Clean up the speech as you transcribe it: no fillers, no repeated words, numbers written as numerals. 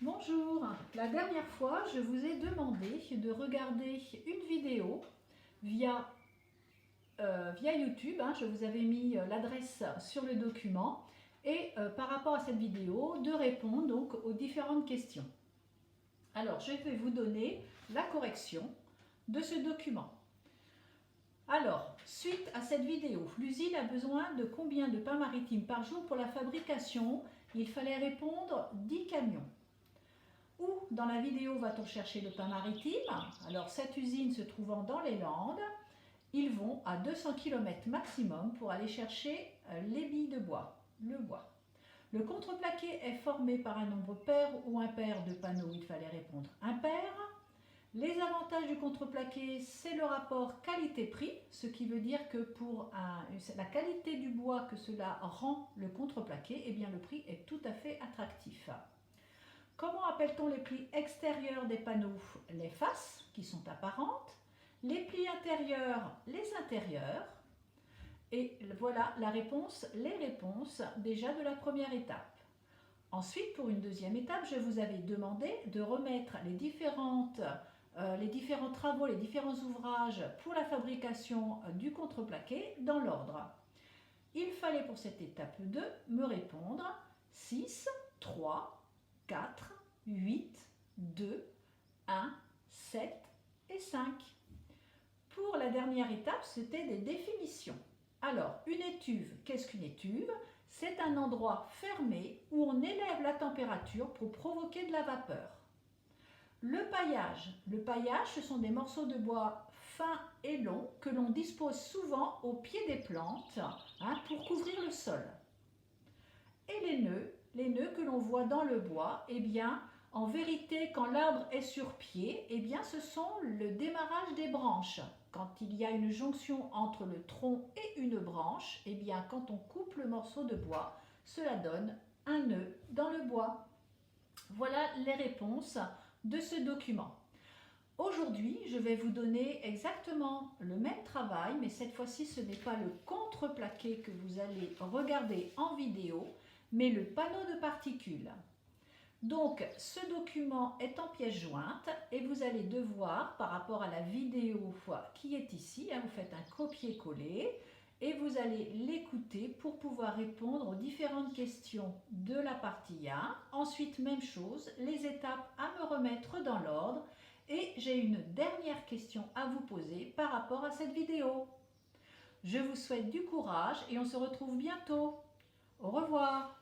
Bonjour, la dernière fois je vous ai demandé de regarder une vidéo via, YouTube, je vous avais mis l'adresse sur le document et par rapport à cette vidéo de répondre donc aux différentes questions. Alors je vais vous donner la correction de ce document. Alors, suite à cette vidéo, l'usine a besoin de combien de pain maritime par jour pour la fabrication? Il fallait répondre 10 camions. Où dans la vidéo va-t-on chercher le pain maritime? Alors cette usine se trouvant dans les Landes, ils vont à 200 km maximum pour aller chercher les billes de bois, le bois. Le contreplaqué est formé par un nombre pair ou impair de panneaux, il fallait répondre impair. Les avantages du contreplaqué, c'est le rapport qualité-prix, ce qui veut dire que pour la qualité du bois que cela rend le contreplaqué, eh bien le prix est tout à fait attractif. Comment appelle-t-on les plis extérieurs des panneaux? Les faces, qui sont apparentes, les plis intérieurs, les intérieurs. Et voilà les réponses déjà de la première étape. Ensuite, pour une deuxième étape, je vous avais demandé de remettre les différents travaux, les différents ouvrages pour la fabrication du contreplaqué dans l'ordre. Il fallait pour cette étape 2 me répondre 6, 3, 4, 8, 2, 1, 7 et 5. Pour la dernière étape, c'était des définitions. Alors, une étuve, qu'est-ce qu'une étuve? C'est un endroit fermé où on élève la température pour provoquer de la vapeur. Le paillage, ce sont des morceaux de bois fins et longs que l'on dispose souvent au pied des plantes pour couvrir le sol. Et les nœuds que l'on voit dans le bois, eh bien, en vérité, quand l'arbre est sur pied, eh bien, ce sont le démarrage des branches. Quand il y a une jonction entre le tronc et une branche, eh bien, quand on coupe le morceau de bois, cela donne un nœud dans le bois. Voilà les réponses de ce document. Aujourd'hui, je vais vous donner exactement le même travail, mais cette fois-ci, ce n'est pas le contreplaqué que vous allez regarder en vidéo, mais le panneau de particules. Donc, ce document est en pièces jointes et vous allez devoir, par rapport à la vidéo qui est ici, vous faites un copier-coller et vous allez l'écouter pour pouvoir répondre aux différentes questions de la partie 1. Ensuite, même chose, les étapes à me remettre dans l'ordre et j'ai une dernière question à vous poser par rapport à cette vidéo. Je vous souhaite du courage et on se retrouve bientôt. Au revoir.